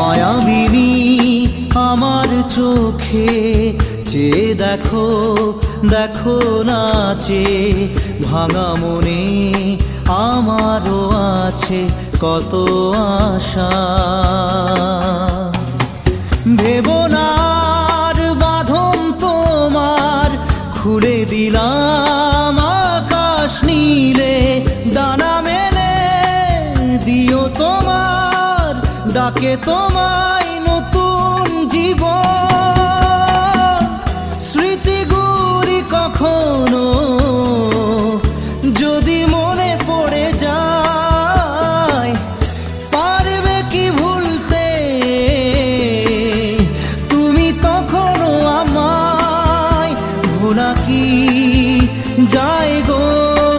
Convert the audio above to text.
মায়াবিনী আমার চোখে চেয়ে দেখো, দেখো নাচে ভাঙা মনে আমারও আছে কত আশা। ভেবো না আর বাঁধন তোমার, খুলে দিলাম আকাশ নীলে, ডানা মেলে দিও তোমার ডাকে তোমায় নতুন জীবন। স্মৃতিগুলি কখনো যদি